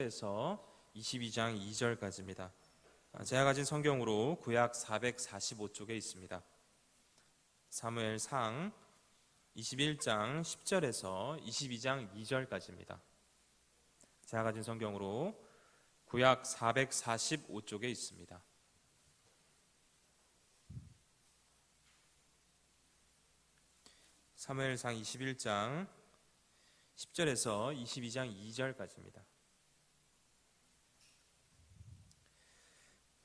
에서 22장 2절까지입니다. 제가 가진 성경으로 구약 445쪽에 있습니다. 사무엘상 21장 10절에서 22장 2절까지입니다. 제가 가진 성경으로 구약 445쪽에 있습니다. 사무엘상 21장 10절에서 22장 2절까지입니다.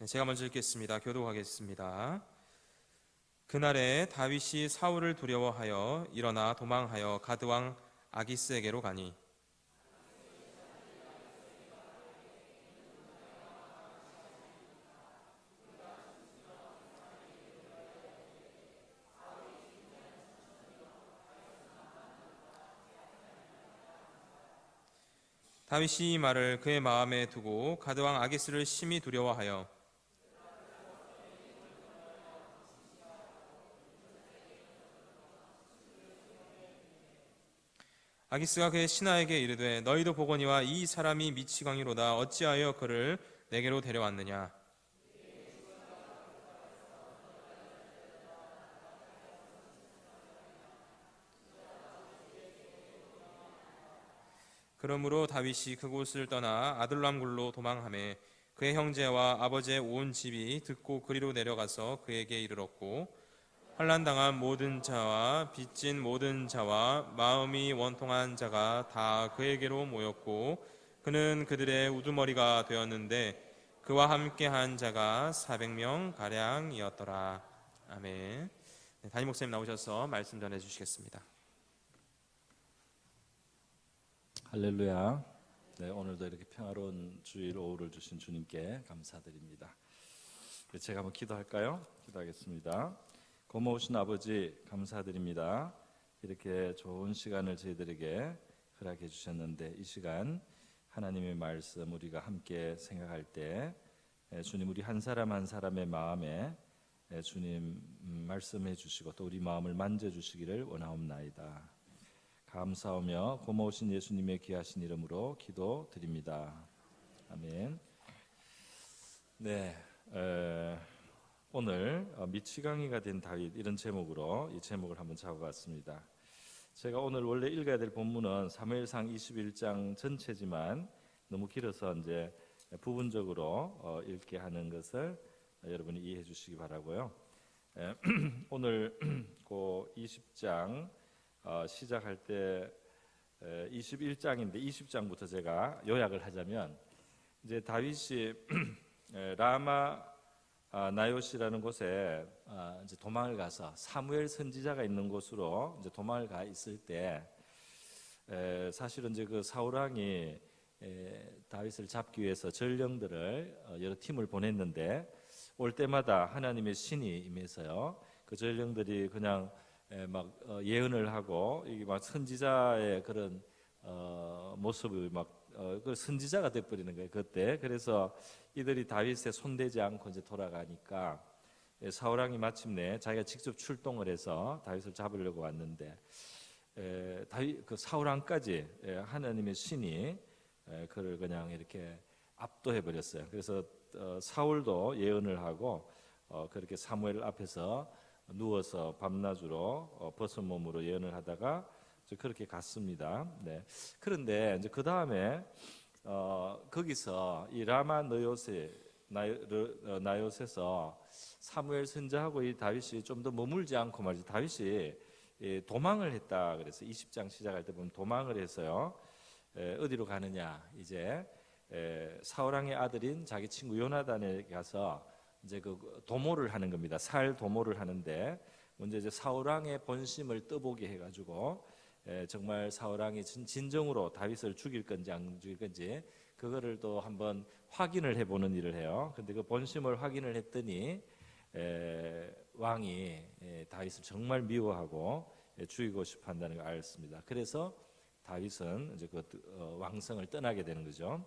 제가 먼저 읽겠습니다. 교독하겠습니다. 그날에 다윗이 사울을 두려워하여 일어나 도망하여 가드왕 아기스에게로 가니 다윗이 이 말을 그의 마음에 두고 가드왕 아기스를 심히 두려워하여 아기스가 그의 신하에게 이르되 너희도 보거니와 이 사람이 미치광이로다. 어찌하여 그를 내게로 데려왔느냐. 그러므로 다윗이 그곳을 떠나 아둘람 굴로 도망하매 그의 형제와 아버지의 온 집이 듣고 그리로 내려가서 그에게 이르렀고 환난당한 모든 자와 빚진 모든 자와 마음이 원통한 자가 다 그에게로 모였고 그는 그들의 우두머리가 되었는데 그와 함께한 자가 400명 가량이었더라. 아멘. 담임 목사님 나오셔서 말씀 전해주시겠습니다. 할렐루야. 네, 오늘도 이렇게 평화로운 주일 오후를 주신 주님께 감사드립니다. 제가 한번 기도할까요? 기도하겠습니다. 고마우신 아버지 감사드립니다. 이렇게 좋은 시간을 저희들에게 허락해 주셨는데 이 시간 하나님의 말씀 우리가 함께 생각할 때 주님 우리 한 사람 한 사람의 마음에 주님 말씀해 주시고 또 우리 마음을 만져주시기를 원하옵나이다. 감사하며 고마우신 예수님의 귀하신 이름으로 기도드립니다. 아멘. 네, 오늘 미치광이가 된 다윗 이런 제목으로 이 제목을 한번 잡아봤습니다. 제가 오늘 원래 읽어야 될 본문은 사무엘상 21장 전체지만 너무 길어서 이제 부분적으로 읽게 하는 것을 여러분이 이해해 주시기 바라고요. 오늘 그 20장 시작할 때 21장인데 20장부터 제가 요약을 하자면 이제 다윗이 라마 나요시라는 곳에 이제 도망을 가서 사무엘 선지자가 있는 곳으로 이제 도망을 가 있을 때 사실은 이제 그 사울 왕이 다윗을 잡기 위해서 전령들을 여러 팀을 보냈는데 올 때마다 하나님의 신이 임해서요 그 전령들이 그냥 막 예언을 하고 이게 막 선지자의 그런 모습을 막 그 선지자가 돼버리는 거예요 그때. 그래서 이들이 다윗에 손대지 않고 이제 돌아가니까 사울 왕이 마침내 자기가 직접 출동을 해서 다윗을 잡으려고 왔는데 다윗 그 사울 왕까지 하나님의 신이 그를 그냥 이렇게 압도해 버렸어요. 그래서 사울도 예언을 하고 그렇게 사무엘 앞에서 누워서 밤낮으로 벗은 몸으로 예언을 하다가 그렇게 갔습니다. 네. 그런데 이제 그 다음에 거기서 이 라마 나요셋에서 사무엘 선지자하고 이 다윗이 좀 더 머물지 않고 말이죠. 다윗이 도망을 했다. 그래서 20장 시작할 때 보면 도망을 해서요. 어디로 가느냐? 이제 사울 왕의 아들인 자기 친구 요나단에 가서 이제 그 도모를 하는 겁니다. 살 도모를 하는데 먼저 이제 사울 왕의 본심을 떠보게 해가지고 정말 사울 왕이 진정으로 다윗을 죽일 건지 안 죽일 건지 그거를 또 한번 확인을 해보는 일을 해요. 근데 그 본심을 확인을 했더니 왕이 다윗을 정말 미워하고 죽이고 싶어한다는 걸 알았습니다. 그래서 다윗은 이제 그 왕성을 떠나게 되는 거죠.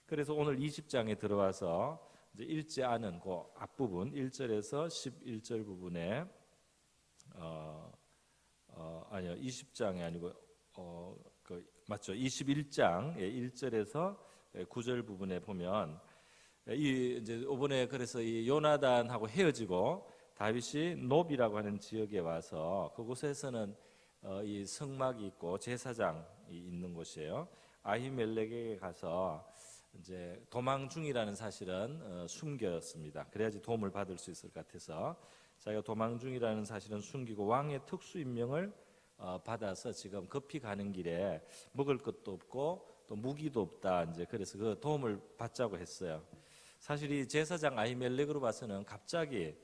그래서 오늘 20장에 들어와서 이제 읽지 않은 그 앞부분 1절에서 11절 부분에 아니요 20장이 아니고 맞죠. 21장 1절에서 9절 부분에 보면 이 이제 이번에 그래서 이 요나단하고 헤어지고 다윗이 노비라고 하는 지역에 와서 그곳에서는 이 성막이 있고 제사장이 있는 곳이에요. 아히멜렉에게 가서 이제 도망 중이라는 사실은 숨겼습니다. 그래야지 도움을 받을 수 있을 것 같아서 자기가 도망 중이라는 사실은 숨기고 왕의 특수 임명을 받아서 지금 급히 가는 길에 먹을 것도 없고 또 무기도 없다. 이제 그래서 그 도움을 받자고 했어요. 사실 이 제사장 아히멜렉으로 봐서는 갑자기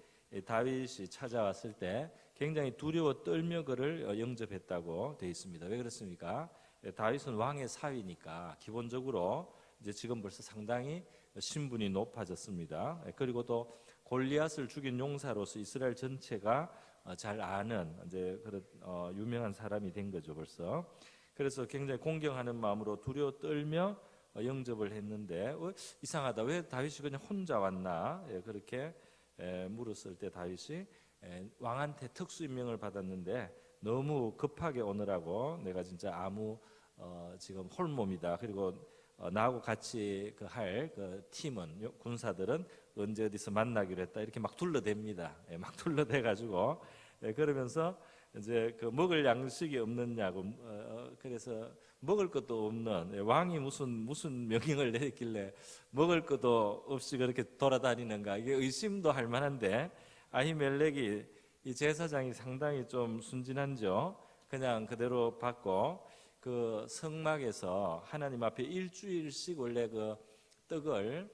다윗이 찾아왔을 때 굉장히 두려워 떨며 그를 영접했다고 되어 있습니다. 왜 그렇습니까? 다윗은 왕의 사위니까 기본적으로 이제 지금 벌써 상당히 신분이 높아졌습니다. 그리고 또 골리앗을 죽인 용사로서 이스라엘 전체가 잘 아는 이제 그런 유명한 사람이 된 거죠 벌써. 그래서 굉장히 공경하는 마음으로 두려워 떨며 영접을 했는데 이상하다. 왜 다윗이 그냥 혼자 왔나? 그렇게 물었을 때 다윗이 왕한테 특수 임명을 받았는데 너무 급하게 오느라고 내가 진짜 아무 지금 홀몸이다. 그리고 나하고 같이 할 팀은 군사들은 언제 어디서 만나기로 했다. 이렇게 막 둘러댑니다. 막 둘러대가지고 그러면서 이제 그 먹을 양식이 없느냐고 그래서 먹을 것도 없는 왕이 무슨 명령을 내렸길래 먹을 것도 없이 그렇게 돌아다니는가 이게 의심도 할 만한데 아히멜렉이 이 제사장이 상당히 좀 순진한죠. 그냥 그대로 받고 그 성막에서 하나님 앞에 일주일씩 원래 그 떡을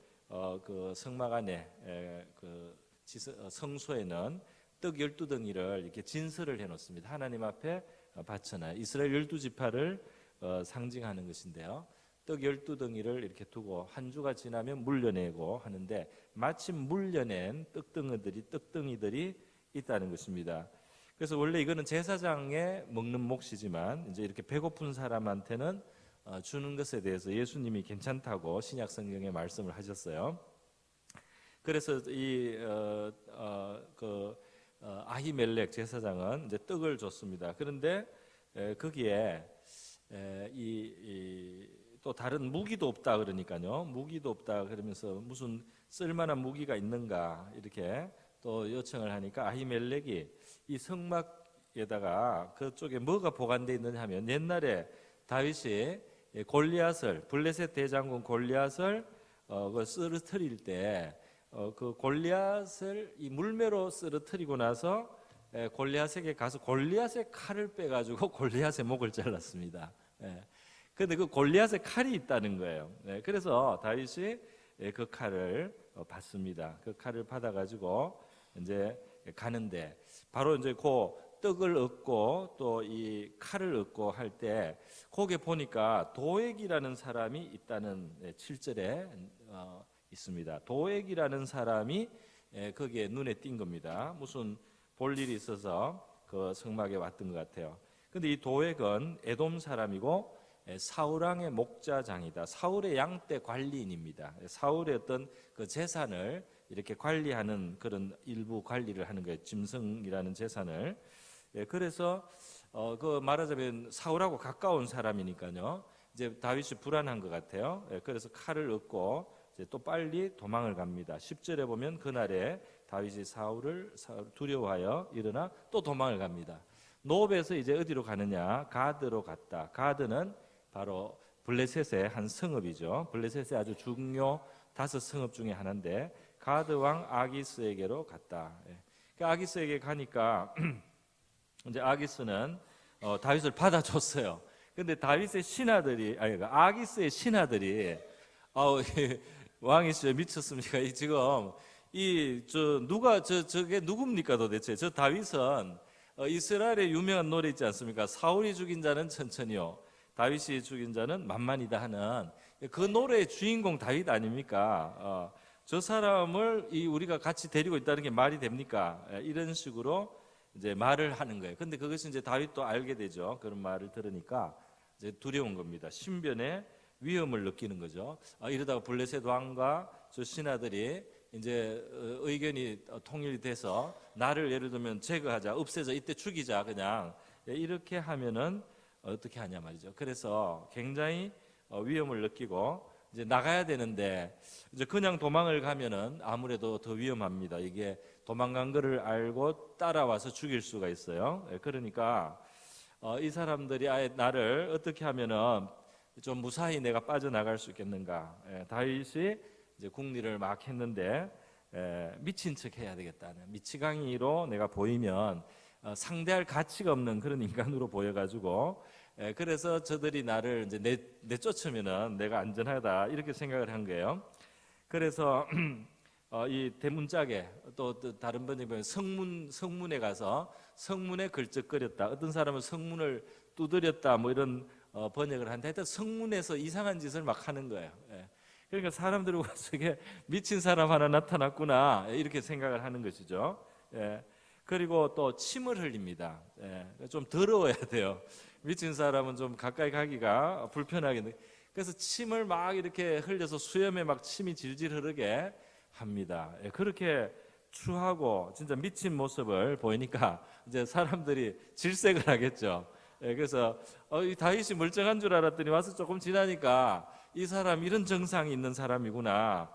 그 성막 안에 그 성소에는 떡 12덩이를 이렇게 진설을 해놓습니다. 하나님 앞에 바쳐놔요. 이스라엘 12지파를 상징하는 것인데요. 떡 12덩이를 이렇게 두고 한 주가 지나면 물려내고 하는데 마침 물려낸 떡덩이들이 있다는 것입니다. 그래서 원래 이거는 제사장에 먹는 몫이지만 이제 이렇게 배고픈 사람한테는 주는 것에 대해서 예수님이 괜찮다고 신약 성경에 말씀을 하셨어요. 그래서 이 아히멜렉 제사장은 이제 떡을 줬습니다. 그런데 거기에 또 다른 무기도 없다 그러니까요. 무기도 없다 그러면서 무슨 쓸만한 무기가 있는가 이렇게 또 요청을 하니까 아히멜렉이 이 성막에다가 그쪽에 뭐가 보관되어 있느냐 하면 옛날에 다윗이 골리앗을 블레셋 대장군 골리앗을 그 쓰러뜨릴 때 그 골리앗을 이 물매로 쓰러뜨리고 나서 골리앗에게 가서 골리앗의 칼을 빼가지고 골리앗의 목을 잘랐습니다. 그런데 그 골리앗의 칼이 있다는 거예요. 그래서 다윗이 그 칼을 받습니다. 그 칼을 받아가지고 이제 가는데 바로 이제 그 떡을 얻고 또 이 칼을 얻고 할 때 거기에 보니까 도액이라는 사람이 있다는 7절에 있습니다. 도액이라는 사람이 거기에 눈에 띈 겁니다. 무슨 볼 일이 있어서 그 성막에 왔던 것 같아요. 근데 이 도액은 에돔 사람이고 사울 왕의 목자장이다. 사울의 양떼 관리인입니다. 사울의 어떤 그 재산을 이렇게 관리하는 그런 일부 관리를 하는 거예요. 짐승이라는 재산을. 그래서 그 말하자면 사울하고 가까운 사람이니까요. 이제 다윗이 불안한 것 같아요. 그래서 칼을 얻고 이제 또 빨리 도망을 갑니다. 10절에 보면 그날에 다윗이 사울을 두려워하여 일어나 또 도망을 갑니다. 노브에서 이제 어디로 가느냐? 가드로 갔다. 가드는 바로 블레셋의 한 성읍이죠. 블레셋의 아주 중요 5성읍 중에 하나인데 가드 왕 아기스에게로 갔다. 그 아기스에게 가니까 이제 아기스는 다윗을 받아줬어요. 근데 다윗의 신하들이 아기스의 신하들이 왕이 진짜 미쳤습니까? 지금 저게 누굽니까 도대체? 저 다윗은 이스라엘의 유명한 노래 있지 않습니까? 사울이 죽인 자는 천천히요, 다윗이 죽인 자는 만만이다 하는 그 노래의 주인공 다윗 아닙니까? 저 사람을 우리가 같이 데리고 있다는 게 말이 됩니까? 이런 식으로 이제 말을 하는 거예요. 근데 그것이 이제 다윗도 알게 되죠. 그런 말을 들으니까 이제 두려운 겁니다. 신변에 위험을 느끼는 거죠. 이러다가 블레셋 왕과 저 신하들이 이제 의견이 통일돼서 나를 예를 들면 제거하자, 없애자, 이때 죽이자 그냥 이렇게 하면은 어떻게 하냐 말이죠. 그래서 굉장히 위험을 느끼고 이제 나가야 되는데 이제 그냥 도망을 가면은 아무래도 더 위험합니다. 이게 도망간 거를 알고 따라와서 죽일 수가 있어요. 그러니까 이 사람들이 아예 나를 어떻게 하면은 좀 무사히 내가 빠져나갈 수 있겠는가. 다윗이 이제 궁리를 막 했는데 미친 척 해야 되겠다는 미치광이로 내가 보이면 상대할 가치가 없는 그런 인간으로 보여가지고 그래서 저들이 나를 이제 내쫓으면은 내가 안전하다 이렇게 생각을 한 거예요. 그래서 이 대문짝에 또 다른 번역에 보면 성문에 가서 성문에 걸쩍거렸다. 어떤 사람은 성문을 두드렸다 뭐 이런 번역을 하는데 하여튼 성문에서 이상한 짓을 막 하는 거예요. 그러니까 사람들이 와서 이게 미친 사람 하나 나타났구나 이렇게 생각을 하는 것이죠. 그리고 또 침을 흘립니다. 좀 더러워야 돼요. 미친 사람은 좀 가까이 가기가 불편하겠는데 그래서 침을 막 이렇게 흘려서 수염에 막 침이 질질 흐르게 합니다. 그렇게 추하고 진짜 미친 모습을 보이니까 이제 사람들이 질색을 하겠죠. 그래서 이 다윗이 멀쩡한 줄 알았더니 와서 조금 지나니까 이 사람 이런 정상이 있는 사람이구나.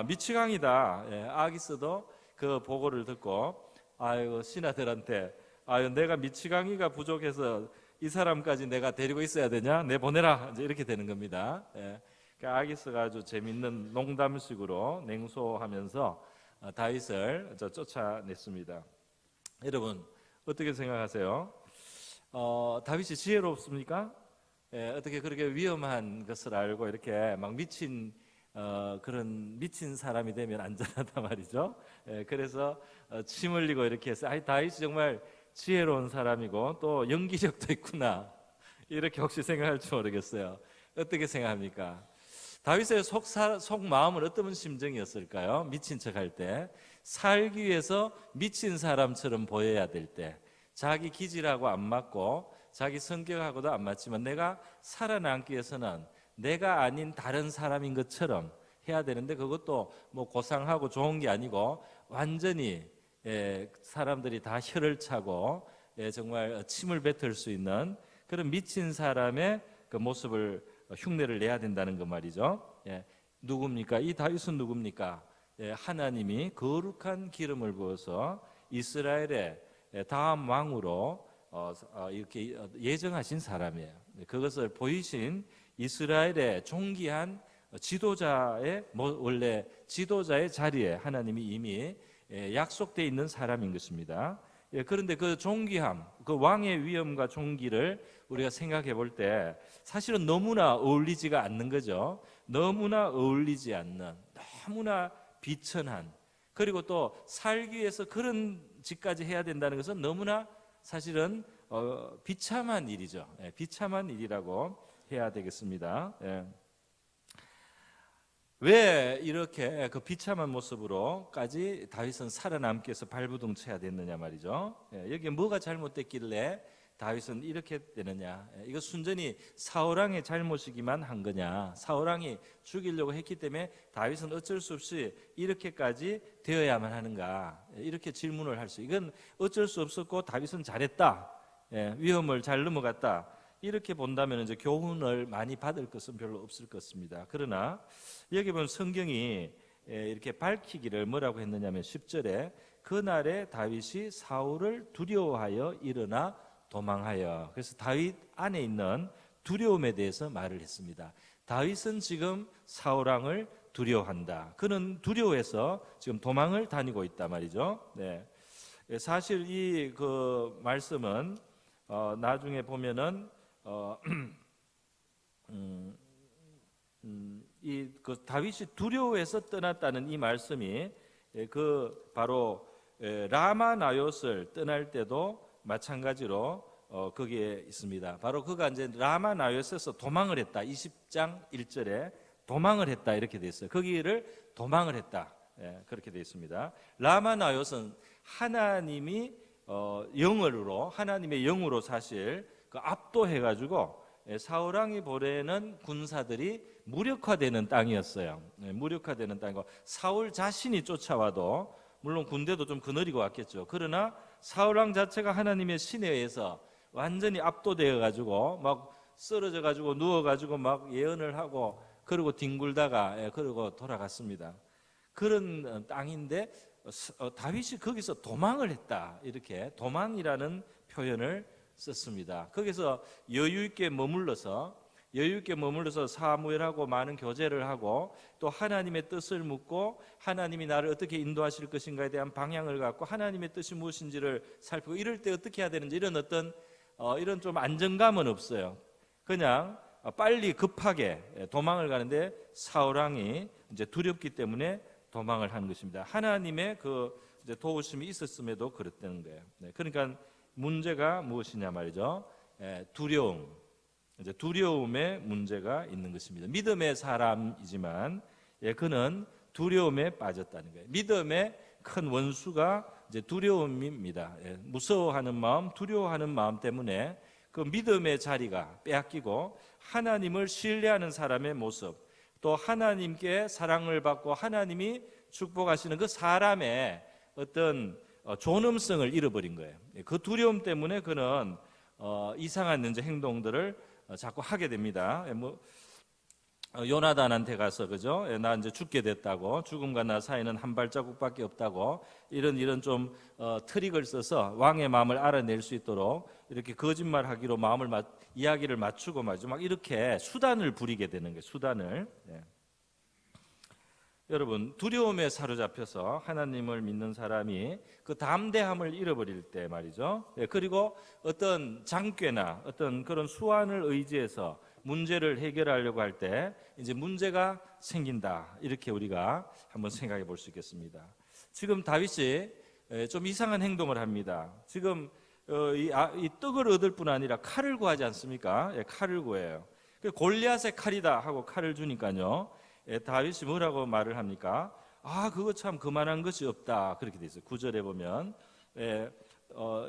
미치광이다. 아기스도 그 보고를 듣고 아이고 신하들한테 아유 내가 미치광이가 부족해서 이 사람까지 내가 데리고 있어야 되냐? 내보내라. 이제 이렇게 되는 겁니다. 그러니까 아기스가 아주 재밌는 농담식으로 냉소하면서 다윗을 쫓아냈습니다. 여러분 어떻게 생각하세요? 다윗이 지혜롭습니까? 어떻게 그렇게 위험한 것을 알고 이렇게 막 미친 그런 미친 사람이 되면 안전하단 말이죠. 그래서 침 흘리고 이렇게 해서 다윗이 정말 지혜로운 사람이고 또 연기력도 있구나 이렇게 혹시 생각할지 모르겠어요. 어떻게 생각합니까? 다윗의 속 마음은 어떤 심정이었을까요? 미친 척할 때 살기 위해서 미친 사람처럼 보여야 될 때 자기 기질하고 안 맞고 자기 성격하고도 안 맞지만 내가 살아남기 위해서는 내가 아닌 다른 사람인 것처럼 해야 되는데 그것도 뭐 고상하고 좋은 게 아니고 완전히 사람들이 다 혀를 차고 정말 침을 뱉을 수 있는 그런 미친 사람의 그 모습을 흉내를 내야 된다는 거 말이죠. 누굽니까? 이 다윗은 누굽니까? 하나님이 거룩한 기름을 부어서 이스라엘의 다음 왕으로 이렇게 예정하신 사람이에요. 그것을 보이신 이스라엘의 존귀한 지도자의 원래 지도자의 자리에 하나님이 이미 약속되어 있는 사람인 것입니다. 그런데 그 존귀함, 그 왕의 위엄과 존귀를 우리가 생각해 볼 때 사실은 너무나 어울리지가 않는 거죠. 너무나 어울리지 않는, 너무나 비천한, 그리고 또 살기 위해서 그런 짓까지 해야 된다는 것은 너무나 사실은 비참한 일이죠. 비참한 일이라고 해야 되겠습니다. 왜 이렇게 그 비참한 모습으로까지 다윗은 살아남기 위해서 발부둥쳐야 됐느냐 말이죠. 여기에 뭐가 잘못됐길래 다윗은 이렇게 되느냐? 이거 순전히 사울왕의 잘못이기만 한 거냐? 사울왕이 죽이려고 했기 때문에 다윗은 어쩔 수 없이 이렇게까지 되어야만 하는가? 이렇게 질문을 할 수. 이건 어쩔 수 없었고 다윗은 잘했다. 위험을 잘 넘어갔다. 이렇게 본다면 이제 교훈을 많이 받을 것은 별로 없을 것입니다. 그러나 여기 보면 성경이 이렇게 밝히기를 뭐라고 했느냐면 10절에 그날에 다윗이 사울을 두려워하여 일어나 도망하여. 그래서 다윗 안에 있는 두려움에 대해서 말을 했습니다. 다윗은 지금 사울왕을 두려워한다. 그는 두려워해서 지금 도망을 다니고 있다 말이죠. 사실 이 그 말씀은 나중에 보면은 이 그 다윗이 두려워해서 떠났다는 이 말씀이 그 바로 라마 나요스를 떠날 때도 마찬가지로 거기에 있습니다. 바로 그가 이제 라마 나요스에서 도망을 했다. 20장 1절에 도망을 했다 이렇게 돼 있어요. 거기를 도망을 했다. 그렇게 돼 있습니다. 라마 나요스는 하나님이 영으로 하나님의 영으로 사실 그 압도해 가지고 사울왕이 보내는 군사들이 무력화되는 땅이었어요. 무력화되는 땅이고 사울 자신이 쫓아와도 물론 군대도 좀 거느리고 왔겠죠. 그러나 사울왕 자체가 하나님의 신에 의해서 완전히 압도되어 가지고 막 쓰러져 가지고 누워 가지고 막 예언을 하고 그리고 뒹굴다가 그리고 돌아갔습니다. 그런 땅인데 다윗이 거기서 도망을 했다. 이렇게 도망이라는 표현을 썼습니다. 거기서 여유 있게 머물러서 사무엘하고 많은 교제를 하고 또 하나님의 뜻을 묻고 하나님이 나를 어떻게 인도하실 것인가에 대한 방향을 갖고 하나님의 뜻이 무엇인지를 살피고 이럴 때 어떻게 해야 되는지 이런 이런 좀 안정감은 없어요. 그냥 빨리 급하게 도망을 가는데 사울 왕이 이제 두렵기 때문에 도망을 하는 것입니다. 하나님의 그 이제 도우심이 있었음에도 그랬다는 거예요. 그러니까 문제가 무엇이냐 말이죠. 두려움. 이제 두려움의 문제가 있는 것입니다. 믿음의 사람이지만 그는 두려움에 빠졌다는 거예요. 믿음의 큰 원수가 이제 두려움입니다. 무서워하는 마음, 두려워하는 마음 때문에 그 믿음의 자리가 빼앗기고 하나님을 신뢰하는 사람의 모습, 또 하나님께 사랑을 받고 하나님이 축복하시는 그 사람의 어떤 존엄성을 잃어버린 거예요. 그 두려움 때문에 그는 이상한 이제 행동들을 자꾸 하게 됩니다. 요나단한테 가서 그죠? 나 이제 죽게 됐다고, 죽음과 나 사이는 한 발자국밖에 없다고 이런 좀 트릭을 써서 왕의 마음을 알아낼 수 있도록 이렇게 거짓말하기로 이야기를 맞추고 말이죠. 막 이렇게 수단을 부리게 되는 거예요. 수단을. 여러분, 두려움에 사로잡혀서 하나님을 믿는 사람이 그 담대함을 잃어버릴 때 말이죠. 그리고 어떤 장꾀나 어떤 그런 수완을 의지해서 문제를 해결하려고 할 때 이제 문제가 생긴다. 이렇게 우리가 한번 생각해 볼 수 있겠습니다. 지금 다윗이 좀 이상한 행동을 합니다. 지금 이 떡을 얻을 뿐 아니라 칼을 구하지 않습니까? 칼을 구해요. 골리앗의 칼이다 하고 칼을 주니까요. 다윗이 뭐라고 말을 합니까? 그거 참 그만한 것이 없다. 그렇게 돼 있어요. 9절에 보면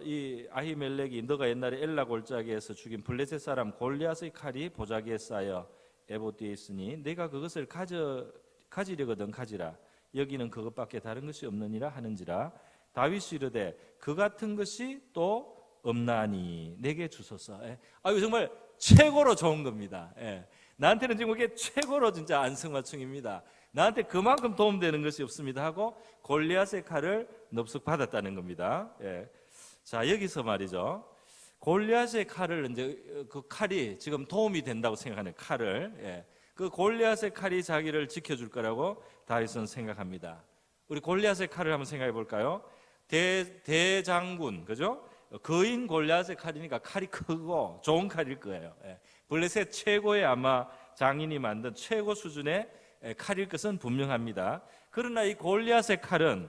이 아히멜렉이 너가 옛날에 엘라 골짜기에서 죽인 블레셋 사람 골리앗의 칼이 보자기에 쌓여 에봇 뒤에 있으니 내가 그것을 가지려거든 가지라. 여기는 그것밖에 다른 것이 없느니라 하는지라. 다윗이 이르되 그 같은 것이 또 없나니 내게 주소서. 이거 정말 최고로 좋은 겁니다. 나한테는 지금 이게 최고로 진짜 안성맞춤입니다. 나한테 그만큼 도움되는 것이 없습니다 하고 골리앗의 칼을 넙석 받았다는 겁니다. 자, 여기서 말이죠. 골리앗의 칼을 이제 그 칼이 지금 도움이 된다고 생각하는 칼을 그 골리앗의 칼이 자기를 지켜줄 거라고 다윗은 생각합니다. 우리 골리앗의 칼을 한번 생각해 볼까요? 대장군, 그죠? 거인 골리앗의 칼이니까 칼이 크고 좋은 칼일 거예요. 블레셋 최고의 아마 장인이 만든 최고 수준의 칼일 것은 분명합니다. 그러나 이 골리앗의 칼은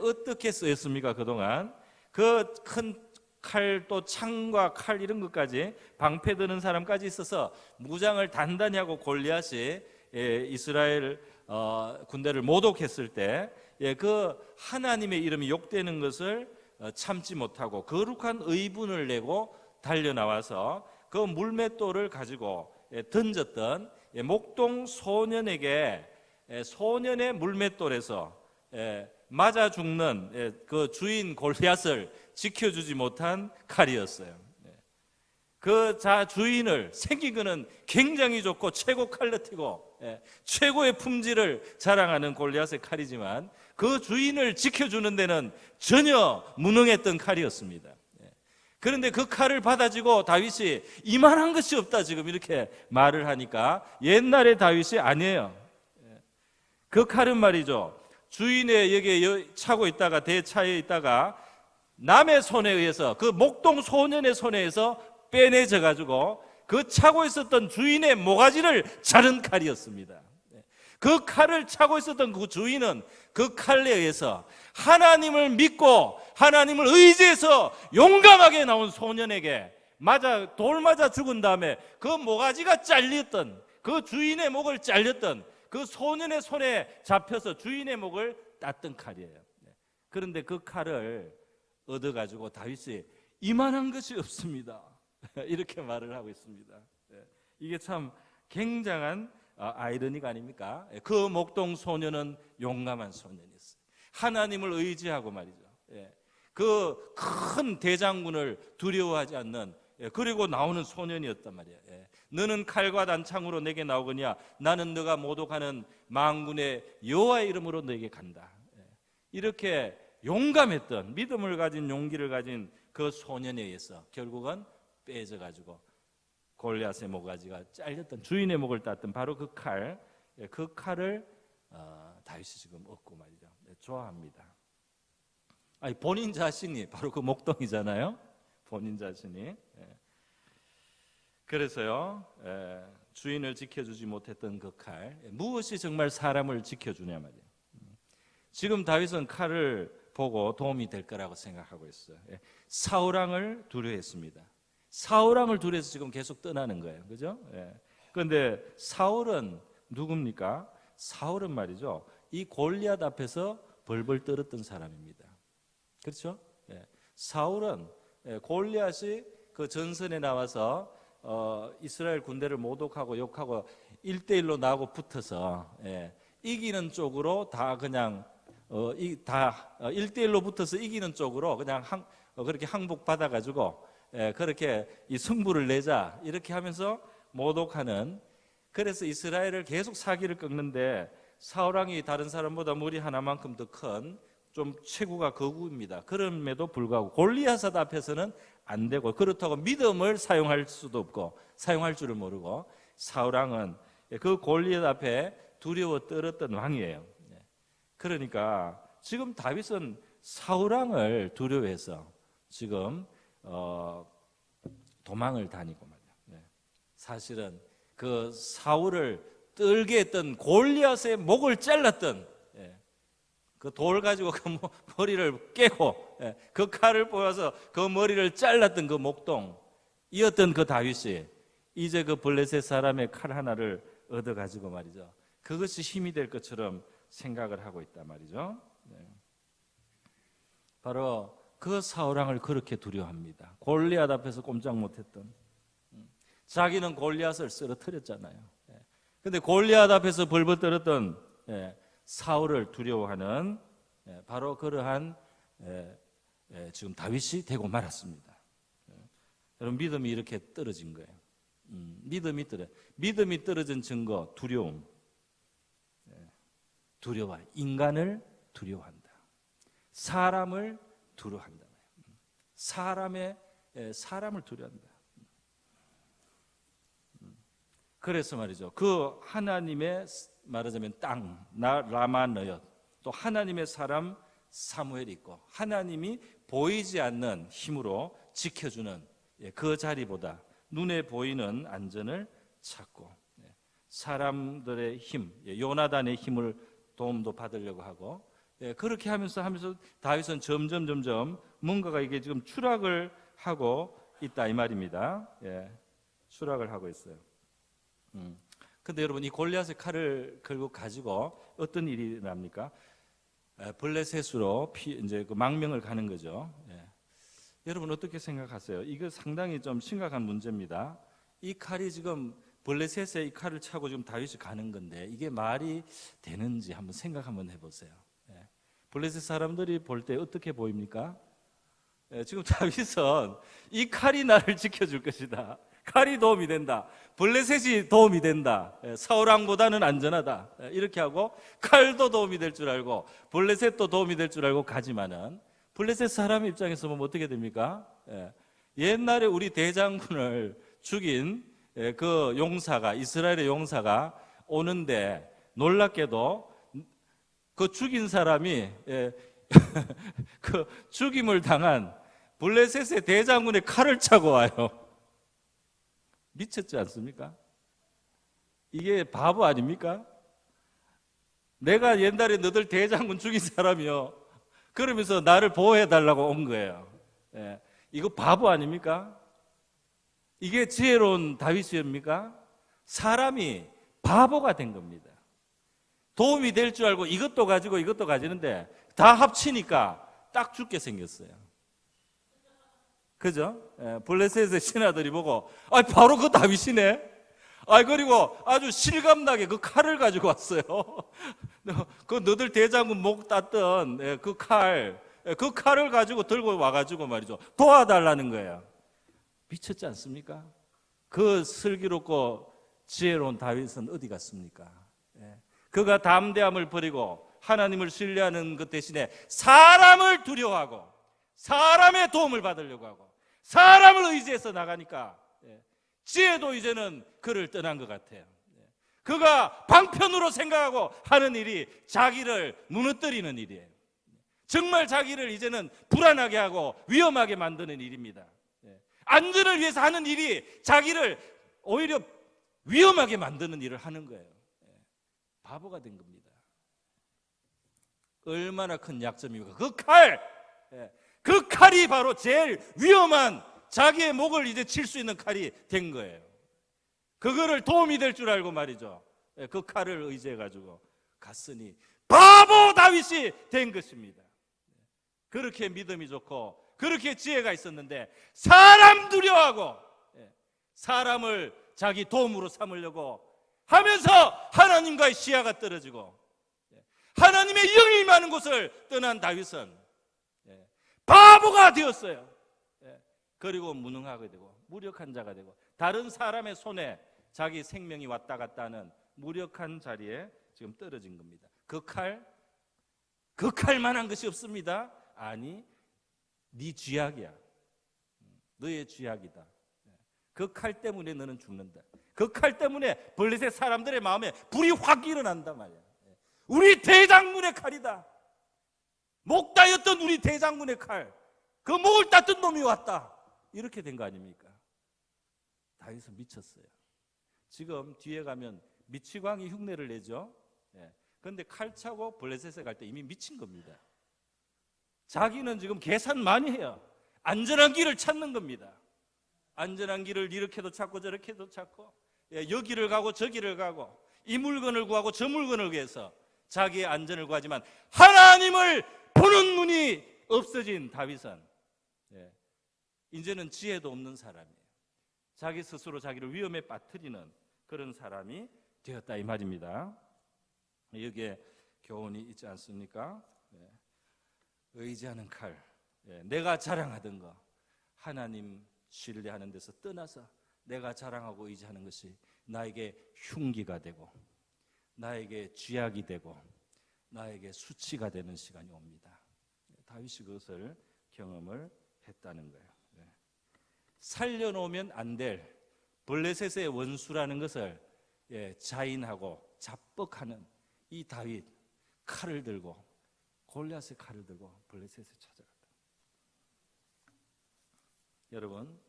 어떻게 쓰였습니까? 그동안 그 큰 칼, 또 창과 칼 이런 것까지 방패 드는 사람까지 있어서 무장을 단단히 하고 골리앗이 이스라엘 군대를 모독했을 때 그 하나님의 이름이 욕되는 것을 참지 못하고 거룩한 의분을 내고 달려나와서 그 물맷돌을 가지고 던졌던 목동 소년에게 소년의 물맷돌에서 맞아 죽는 그 주인 골리앗을 지켜주지 못한 칼이었어요. 그 주인을 생긴 거는 굉장히 좋고 최고 칼러티고 최고의 품질을 자랑하는 골리앗의 칼이지만 그 주인을 지켜주는 데는 전혀 무능했던 칼이었습니다. 그런데 그 칼을 받아지고 다윗이 이만한 것이 없다 지금 이렇게 말을 하니까 옛날의 다윗이 아니에요. 그 칼은 말이죠, 주인의 여기에 차고 있다가 대차에 있다가 남의 손에 의해서 그 목동 소년의 손에 의해서 빼내져 가지고 그 차고 있었던 주인의 모가지를 자른 칼이었습니다. 그 칼을 차고 있었던 그 주인은 그 칼에 의해서 하나님을 믿고 하나님을 의지해서 용감하게 나온 소년에게 돌 맞아 죽은 다음에 그 모가지가 잘렸던, 그 주인의 목을 잘렸던 그 소년의 손에 잡혀서 주인의 목을 땄던 칼이에요. 그런데 그 칼을 얻어가지고 다윗이 이만한 것이 없습니다 이렇게 말을 하고 있습니다. 이게 참 굉장한 아이러니가 아닙니까? 그 목동 소년은 용감한 소년이었어요. 하나님을 의지하고 말이죠. 그 큰 대장군을 두려워하지 않는, 그리고 나오는 소년이었단 말이에요. 너는 칼과 단창으로 내게 나오거냐? 나는 너가 모독하는 만군의 여호와의 이름으로 너에게 간다. 이렇게 용감했던, 믿음을 가진, 용기를 가진 그 소년에 의해서 결국은 빼져가지고 골리앗의 모가지가 잘렸던, 주인의 목을 땄던 바로 그 칼, 그 칼을 다윗이 지금 얻고 말이죠. 좋아합니다. 아니, 본인 자신이 바로 그 목동이잖아요. 본인 자신이. 그래서요, 주인을 지켜주지 못했던 그 칼, 무엇이 정말 사람을 지켜주냐 말이에요. 지금 다윗은 칼을 보고 도움이 될 거라고 생각하고 있어요. 사울 왕을 두려워했습니다. 사울 왕을 두려워해서 지금 계속 떠나는 거예요. 그죠? 그런데 사울은 누굽니까? 사울은 말이죠, 이 골리앗 앞에서 벌벌 떨었던 사람입니다. 그렇죠? 사울은 골리앗이 그 전선에 나와서 이스라엘 군대를 모독하고 욕하고 1대1로 나하고 붙어서 이기는 쪽으로 다 그냥 다 1대1로 붙어서 이기는 쪽으로 그냥 그렇게 항복받아 가지고 그렇게 이 승부를 내자 이렇게 하면서 모독하는, 그래서 이스라엘을 계속 사기를 꺾는데 사울 왕이 다른 사람보다 머리 하나만큼 더 큰 좀 체구가 거구입니다. 그럼에도 불구하고 골리앗 앞에서는 안 되고, 그렇다고 믿음을 사용할 수도 없고 사용할 줄을 모르고 사울 왕은 그 골리앗 앞에 두려워 떨었던 왕이에요. 그러니까 지금 다윗은 사울 왕을 두려워해서 지금 도망을 다니고 말이야. 사실은 그 사울을 떨게 했던 골리앗의 목을 잘랐던, 그 돌 가지고 그 머리를 깨고 그 칼을 뽑아서 그 머리를 잘랐던 그 목동이었던 그 다윗이 이제 그 블레셋 사람의 칼 하나를 얻어 가지고 말이죠, 그것이 힘이 될 것처럼 생각을 하고 있단 말이죠. 바로 그 사울 왕을 그렇게 두려워합니다. 골리앗 앞에서 꼼짝 못했던, 자기는 골리앗을 쓰러뜨렸잖아요. 그런데 골리앗 앞에서 벌벌 떨었던 사울을 두려워하는 바로 그러한 지금 다윗이 되고 말았습니다. 여러분, 믿음이 이렇게 떨어진 거예요. 믿음이 떨어진 증거, 두려움. 두려워, 인간을 두려워한다. 사람을 두려워한다. 사람을 두려워한다. 그래서 말이죠, 그 하나님의 말하자면 땅, 라마너옅, 또 하나님의 사람 사무엘이 있고 하나님이 보이지 않는 힘으로 지켜주는 그 자리보다 눈에 보이는 안전을 찾고 사람들의 힘, 요나단의 힘을 도움도 받으려고 하고, 그렇게 하면서 다윗은 점점 뭔가가 이게 지금 추락을 하고 있다 이 말입니다. 추락을 하고 있어요. 근데 여러분, 이 골리앗의 칼을 결국 가지고 어떤 일이 납니까? 블레셋으로 이제 그 망명을 가는 거죠. 여러분, 어떻게 생각하세요? 이거 상당히 좀 심각한 문제입니다. 이 칼이 지금 블레셋에 이 칼을 차고 지금 다윗이 가는 건데 이게 말이 되는지 한번 생각 한번 해보세요. 블레셋 사람들이 볼 때 어떻게 보입니까? 지금 다윗은 이 칼이 나를 지켜줄 것이다. 칼이 도움이 된다. 블레셋이 도움이 된다. 사울 왕보다는 안전하다. 이렇게 하고 칼도 도움이 될 줄 알고 블레셋도 도움이 될 줄 알고 가지만은 블레셋 사람 입장에서 보면 어떻게 됩니까? 옛날에 우리 대장군을 죽인 그 용사가, 이스라엘의 용사가 오는데 놀랍게도 그 죽인 사람이 그 죽임을 당한 블레셋의 대장군의 칼을 차고 와요. 미쳤지 않습니까? 이게 바보 아닙니까? 내가 옛날에 너들 대장군 죽인 사람이요, 그러면서 나를 보호해달라고 온 거예요. 이거 바보 아닙니까? 이게 지혜로운 다윗입니까? 사람이 바보가 된 겁니다. 도움이 될 줄 알고 이것도 가지고 이것도 가지는데 다 합치니까 딱 죽게 생겼어요. 그죠? 블레셋의 신하들이 보고 바로 그 다윗이네. 그리고 아주 실감나게 그 칼을 가지고 왔어요. 그 너들 대장군 목 땄던 그 칼을 가지고 들고 와가지고 말이죠, 도와달라는 거예요. 미쳤지 않습니까? 그 슬기롭고 지혜로운 다윗은 어디 갔습니까? 그가 담대함을 버리고 하나님을 신뢰하는 것 대신에 사람을 두려워하고 사람의 도움을 받으려고 하고 사람을 의지해서 나가니까 지혜도 이제는 그를 떠난 것 같아요. 그가 방편으로 생각하고 하는 일이 자기를 무너뜨리는 일이에요. 정말 자기를 이제는 불안하게 하고 위험하게 만드는 일입니다. 안전을 위해서 하는 일이 자기를 오히려 위험하게 만드는 일을 하는 거예요. 바보가 된 겁니다. 얼마나 큰 약점입니까? 그 칼이 바로 제일 위험한 자기의 목을 이제 칠 수 있는 칼이 된 거예요. 그거를 도움이 될 줄 알고 말이죠. 그 칼을 의지해 가지고 갔으니 바보 다윗이 된 것입니다. 그렇게 믿음이 좋고 그렇게 지혜가 있었는데 사람 두려워하고 사람을 자기 도움으로 삼으려고 하면서 하나님과의 시야가 떨어지고 하나님의 영이 임하는 곳을 떠난 다윗은 바보가 되었어요. 그리고 무능하게 되고 무력한 자가 되고 다른 사람의 손에 자기 생명이 왔다 갔다 하는 무력한 자리에 지금 떨어진 겁니다. 그 칼만한 것이 없습니다. 아니, 네 쥐약이야. 너의 쥐약이다. 그 칼 때문에 너는 죽는다. 그 칼 때문에 블레셋 사람들의 마음에 불이 확 일어난단 말이야. 우리 대장군의 칼이다. 목 따였던 우리 대장군의 칼. 그 목을 땄던 놈이 왔다. 이렇게 된 거 아닙니까? 다윗은 미쳤어요. 지금 뒤에 가면 미치광이 흉내를 내죠. 그런데 칼 차고 블레셋에 갈 때 이미 미친 겁니다. 자기는 지금 계산 많이 해요. 안전한 길을 찾는 겁니다. 안전한 길을 이렇게도 찾고 저렇게도 찾고 여기를 가고 저기를 가고 이 물건을 구하고 저 물건을 구해서 자기의 안전을 구하지만 하나님을 보는 눈이 없어진 다윗은 이제는 지혜도 없는 사람이에요. 자기 스스로 자기를 위험에 빠뜨리는 그런 사람이 되었다 이 말입니다. 여기에 교훈이 있지 않습니까? 의지하는 칼, 내가 자랑하던 거 하나님 신뢰하는 데서 떠나서 내가 자랑하고 의지하는 것이 나에게 흉기가 되고 나에게 쥐약이 되고 나에게 수치가 되는 시간이 옵니다. 다윗이 그것을 경험을 했다는 거예요. 살려놓으면 안 될 블레셋의 원수라는 것을 자인하고 자뻑하는 이 다윗, 칼을 들고 골리앗의 칼을 들고 블레셋에 찾아갔다. 여러분,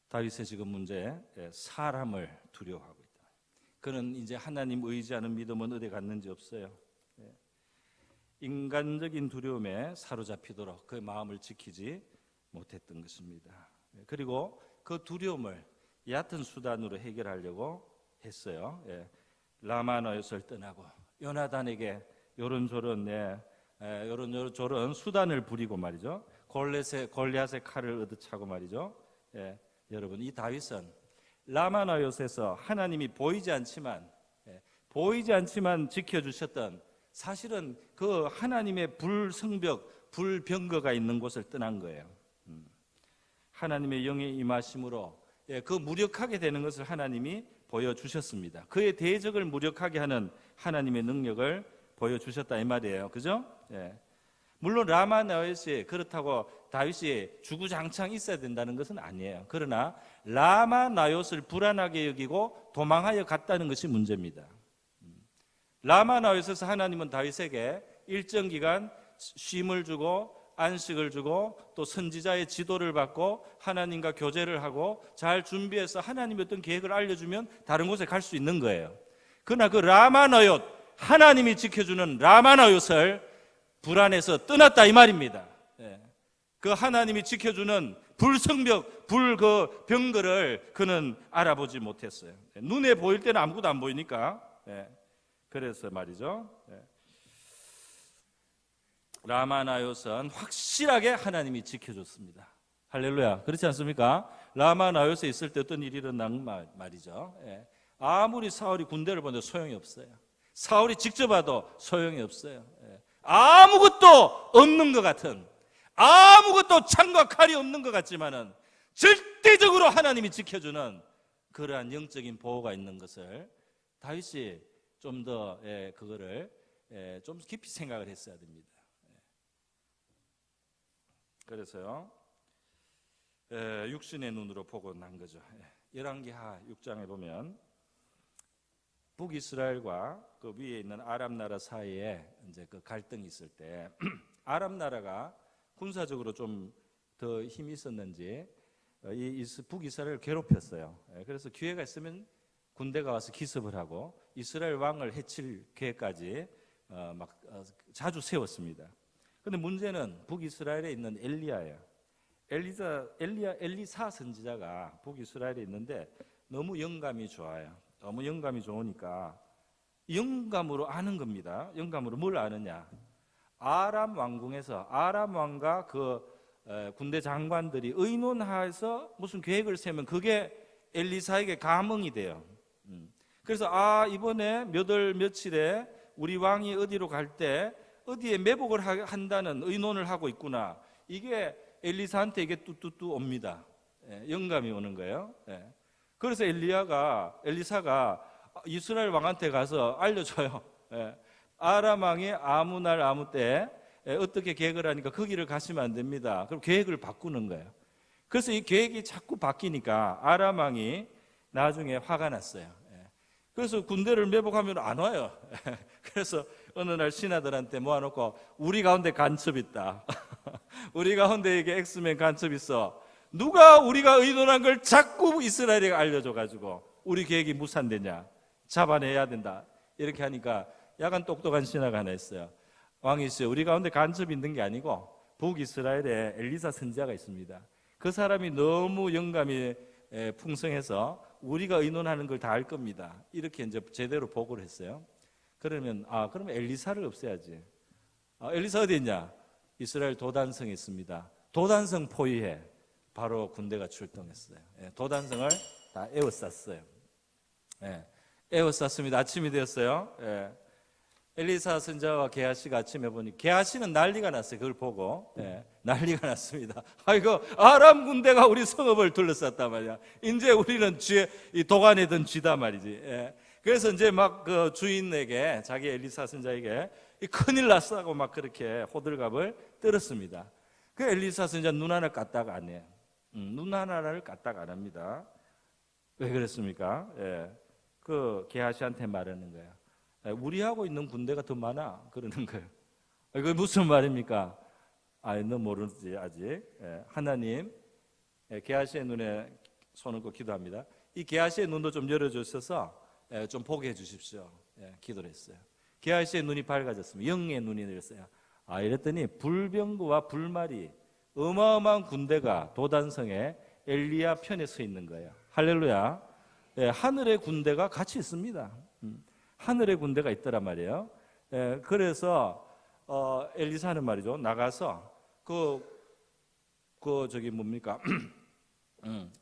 다윗의 지금 문제, 사람을 두려워하고 있다. 그는 이제 하나님 의지하는 믿음은 어디 갔는지 없어요. 인간적인 두려움에 사로잡히도록 그 마음을 지키지 못했던 것입니다. 그리고 그 두려움을 얕은 수단으로 해결하려고 했어요. 라마나요스를 떠나고 요나단에게 요런저런 수단을 부리고 말이죠. 골리앗의 칼을 얻어차고 말이죠. 여러분, 이 다윗은 라마나요스에서 하나님이 보이지 않지만 지켜주셨던 사실은 그 하나님의 불성벽, 불병거가 있는 곳을 떠난 거예요. 하나님의 영의 임하심으로 그 무력하게 되는 것을 하나님이 보여주셨습니다. 그의 대적을 무력하게 하는 하나님의 능력을 보여주셨다 이 말이에요. 그죠? 물론 라마나요스에 그렇다고 다윗이 주구장창 있어야 된다는 것은 아니에요. 그러나 라마나요스를 불안하게 여기고 도망하여 갔다는 것이 문제입니다. 라마나요스에서 하나님은 다윗에게 일정 기간 쉼을 주고 안식을 주고 또 선지자의 지도를 받고 하나님과 교제를 하고 잘 준비해서 하나님의 어떤 계획을 알려주면 다른 곳에 갈 수 있는 거예요. 그러나 그 라마나요스, 하나님이 지켜주는 라마나요스를 불안해서 떠났다 이 말입니다. 그 하나님이 지켜주는 불성벽, 병거를 그는 알아보지 못했어요. 눈에 보일 때는 아무것도 안 보이니까. 그래서 말이죠. 라마나요스는 확실하게 하나님이 지켜줬습니다. 할렐루야. 그렇지 않습니까? 라마나요스에 있을 때 어떤 일이 일어난 말이죠. 아무리 사울이 군대를 보내도 소용이 없어요. 사울이 직접 와도 소용이 없어요. 아무것도 없는 것 같은, 아무것도 창과 칼이 없는 것 같지만은 절대적으로 하나님이 지켜주는 그러한 영적인 보호가 있는 것을 다윗이 좀 더 그거를 좀 깊이 생각을 했어야 됩니다. 그래서요, 육신의 눈으로 보고 난 거죠. 열왕기하 6장에 보면 북이스라엘과 그 위에 있는 아람 나라 사이에 이제 그 갈등이 있을 때 아람 나라가 군사적으로 좀 더 힘이 있었는지 이 북이스라엘을 괴롭혔어요. 그래서 기회가 있으면 군대가 와서 기습을 하고 이스라엘 왕을 해칠 계획까지 자주 세웠습니다. 그런데 문제는 북이스라엘에 있는 엘리야예요. 엘리사 선지자가 북이스라엘에 있는데 너무 영감이 좋아요. 너무 영감이 좋으니까 영감으로 아는 겁니다. 영감으로 뭘 아느냐? 아람 왕궁에서 아람 왕과 그 군대 장관들이 의논해서 무슨 계획을 세우면 그게 엘리사에게 감흥이 돼요. 그래서 이번에 몇 월 며칠에 우리 왕이 어디로 갈 때 어디에 매복을 한다는 의논을 하고 있구나. 이게 엘리사한테 이게 뚜뚜뚜 옵니다. 영감이 오는 거예요. 그래서 엘리사가 이스라엘 왕한테 가서 알려줘요. 아람 왕이 아무 날 아무 때 어떻게 계획을 하니까 거기를 가시면 안 됩니다. 그럼 계획을 바꾸는 거예요. 그래서 이 계획이 자꾸 바뀌니까 아람 왕이 나중에 화가 났어요. 그래서 군대를 매복하면 안 와요. 그래서 어느 날 신하들한테 모아놓고 우리 가운데 간첩 있다. 우리 가운데 이게 엑스맨 간첩 있어. 누가 우리가 의논한 걸 자꾸 이스라엘에 알려줘가지고 우리 계획이 무산되냐, 잡아내야 된다. 이렇게 하니까 약간 똑똑한 신하가 하나 있어요. 왕이시여, 우리 가운데 간첩이 있는 게 아니고 북이스라엘에 엘리사 선지자가 있습니다. 그 사람이 너무 영감이 풍성해서 우리가 의논하는 걸 다 알 겁니다. 이렇게 이제 제대로 보고를 했어요. 그러면 그러면 엘리사를 없애야지. 엘리사 어디 있냐? 이스라엘 도단성에 있습니다. 도단성 포위해. 바로 군대가 출동했어요. 도단성을 다 에워쌌어요. 에워쌌습니다. 아침이 되었어요. 엘리사 선지자와 게하시가 아침에 보니 게하시는 난리가 났어요. 그걸 보고 난리가 났습니다. 아이고 아람 군대가 우리 성읍을 둘러쌌단 말이야. 이제 우리는 이 도간에 든 쥐다 말이지. 그래서 이제 막 그 주인에게 자기 엘리사 선지자에게 큰일 났다고 막 그렇게 호들갑을 떨었습니다. 그 엘리사 선지자 눈 하나 까딱 안 해요. 눈 하나를 까딱 안 합니다. 왜 그랬습니까? 그 게하시한테 말하는 거예요. 우리하고 있는 군대가 더 많아 그러는 거예요. 그게 무슨 말입니까? 너 모르지 아직. 하나님 게하시의 눈에 손을 얹고 기도합니다. 이 게하시의 눈도 좀 열어주셔서 좀 보게 해주십시오. 기도를 했어요. 게하시의 눈이 밝아졌습니다. 영의 눈이 내렸어요. 이랬더니 불병거와 불말이 어마어마한 군대가 도단성에 엘리야 편에 서 있는 거예요. 할렐루야. 하늘의 군대가 같이 있습니다. 하늘의 군대가 있더란 말이에요. 그래서 엘리사는 말이죠. 나가서 저기 뭡니까?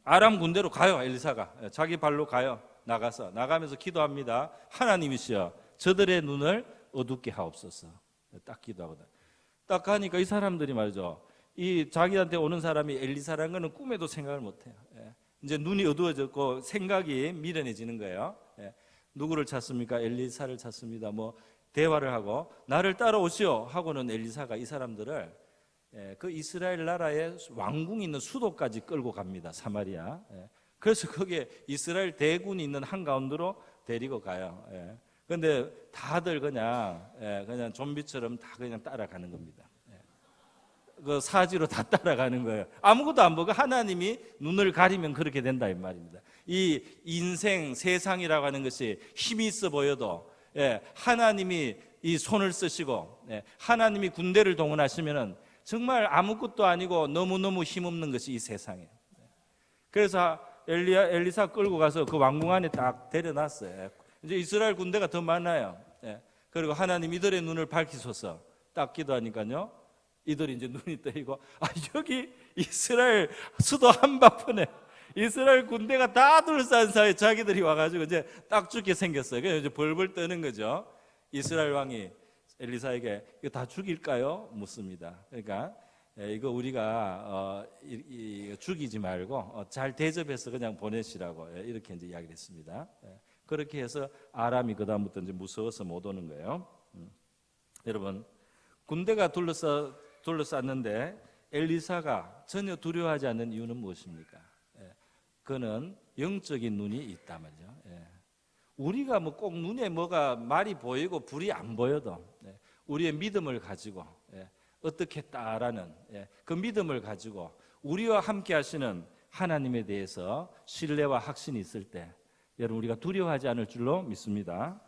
아람 군대로 가요. 엘리사가 자기 발로 가요. 나가면서 기도합니다. 하나님이시여, 저들의 눈을 어둡게 하옵소서. 딱 기도하거든. 딱 가니까 이 사람들이 말이죠. 이 자기한테 오는 사람이 엘리사라는 거는 꿈에도 생각을 못해요. 이제 눈이 어두워졌고 생각이 미련해지는 거예요. 누구를 찾습니까? 엘리사를 찾습니다. 뭐 대화를 하고 나를 따라오시오 하고는 엘리사가 이 사람들을 그 이스라엘 나라의 왕궁이 있는 수도까지 끌고 갑니다. 사마리아. 그래서 거기에 이스라엘 대군이 있는 한가운데로 데리고 가요. 그런데 다들 그냥 좀비처럼 다 그냥 따라가는 겁니다. 그 사지로 다 따라가는 거예요. 아무것도 안 보고 하나님이 눈을 가리면 그렇게 된다 이 말입니다. 이 인생 세상이라고 하는 것이 힘이 있어 보여도 하나님이 이 손을 쓰시고 하나님이 군대를 동원하시면은 정말 아무것도 아니고 너무너무 힘없는 것이 이 세상이에요. 그래서 엘리사 끌고 가서 그 왕궁 안에 딱 데려놨어요. 이제 이스라엘 군대가 더 많아요. 그리고 하나님 이들의 눈을 밝히소서 딱 기도하니까요. 이들이 이제 눈이 떠이고 여기 이스라엘 수도 한바퀴네. 이스라엘 군대가 다 둘러싼 사이에 자기들이 와가지고 이제 딱 죽게 생겼어요. 그래서 이제 벌벌 떠는 거죠. 이스라엘 왕이 엘리사에게 이거 다 죽일까요? 묻습니다. 그러니까 이거 우리가 죽이지 말고 잘 대접해서 그냥 보내시라고 이렇게 이제 이야기를 했습니다. 그렇게 해서 아람이 그 다음부터 이제 무서워서 못 오는 거예요. 여러분, 군대가 둘러쌌는데 엘리사가 전혀 두려워하지 않는 이유는 무엇입니까? 그는 영적인 눈이 있단 말이죠. 우리가 뭐 꼭 눈에 뭐가 말이 보이고 불이 안 보여도 우리의 믿음을 가지고 어떻게 했다라는 그 믿음을 가지고 우리와 함께 하시는 하나님에 대해서 신뢰와 확신이 있을 때 여러분 우리가 두려워하지 않을 줄로 믿습니다.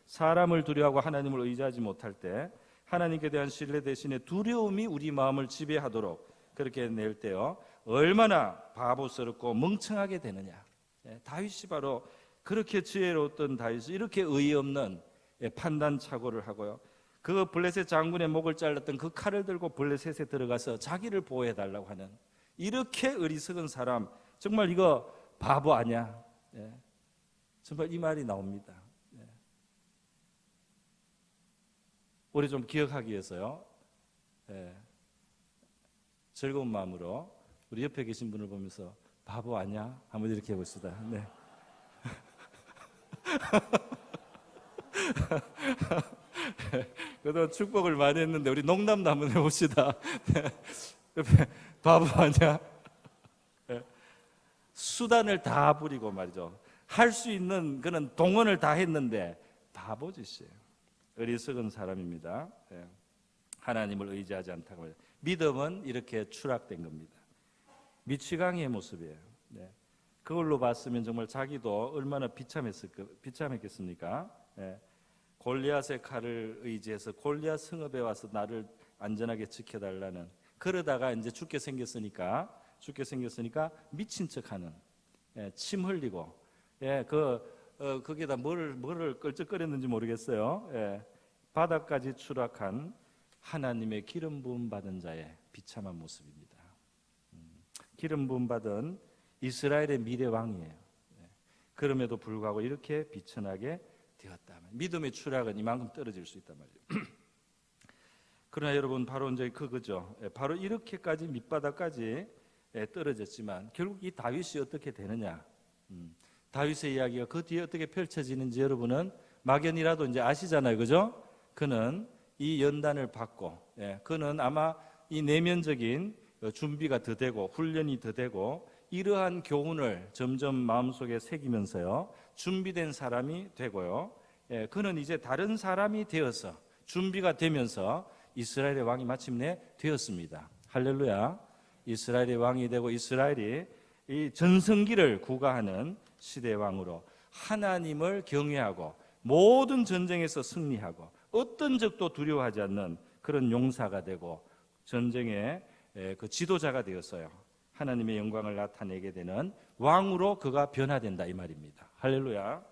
사람을 두려워하고 하나님을 의지하지 못할 때 하나님께 대한 신뢰 대신에 두려움이 우리 마음을 지배하도록 그렇게 낼 때요 얼마나 바보스럽고 멍청하게 되느냐. 다윗이 바로 그렇게 지혜로웠던 다윗이 이렇게 의의 없는 판단 착오를 하고요. 그 블레셋 장군의 목을 잘랐던 그 칼을 들고 블레셋에 들어가서 자기를 보호해 달라고 하는 이렇게 어리석은 사람 정말 이거 바보 아니야. 정말 이 말이 나옵니다. 우리 좀 기억하기 위해서요. 즐거운 마음으로 우리 옆에 계신 분을 보면서 바보 아니야? 한번 이렇게 해봅시다. 네. 그동안 축복을 많이 했는데 우리 농담도 한번 해봅시다. 옆에 바보 아니야? 수단을 다 부리고 말이죠. 할 수 있는 그런 동원을 다 했는데 바보짓이에요. 어리석은 사람입니다. 하나님을 의지하지 않다고 말이죠. 믿음은 이렇게 추락된 겁니다. 미치광이의 모습이에요. 그걸로 봤으면 정말 자기도 얼마나 비참했겠습니까? 골리앗의 칼을 의지해서 골리앗 성읍에 와서 나를 안전하게 지켜달라는 그러다가 이제 죽게 생겼으니까 미친 척하는 침 흘리고 거기에다 뭐를 끌적거렸는지 모르겠어요. 바닥까지 추락한 하나님의 기름 부음 받은 자의 비참한 모습입니다. 기름 부음 받은 이스라엘의 미래 왕이에요. 그럼에도 불구하고 이렇게 비천하게 되었다. 믿음의 추락은 이만큼 떨어질 수 있단 말이에요. 그러나 여러분 바로 이제 그거죠. 바로 이렇게까지 밑바닥까지 떨어졌지만 결국 이 다윗이 어떻게 되느냐? 다윗의 이야기가 그 뒤에 어떻게 펼쳐지는지 여러분은 막연이라도 이제 아시잖아요, 그죠? 그는 이 연단을 받고, 그는 아마 이 내면적인 준비가 더 되고 훈련이 더 되고 이러한 교훈을 점점 마음속에 새기면서요 준비된 사람이 되고요. 그는 이제 다른 사람이 되어서 준비가 되면서 이스라엘의 왕이 마침내 되었습니다. 할렐루야. 이스라엘의 왕이 되고 이스라엘이 이 전성기를 구가하는 시대의 왕으로 하나님을 경외하고 모든 전쟁에서 승리하고 어떤 적도 두려워하지 않는 그런 용사가 되고 전쟁의 그 지도자가 되었어요. 하나님의 영광을 나타내게 되는 왕으로 그가 변화된다 이 말입니다. 할렐루야.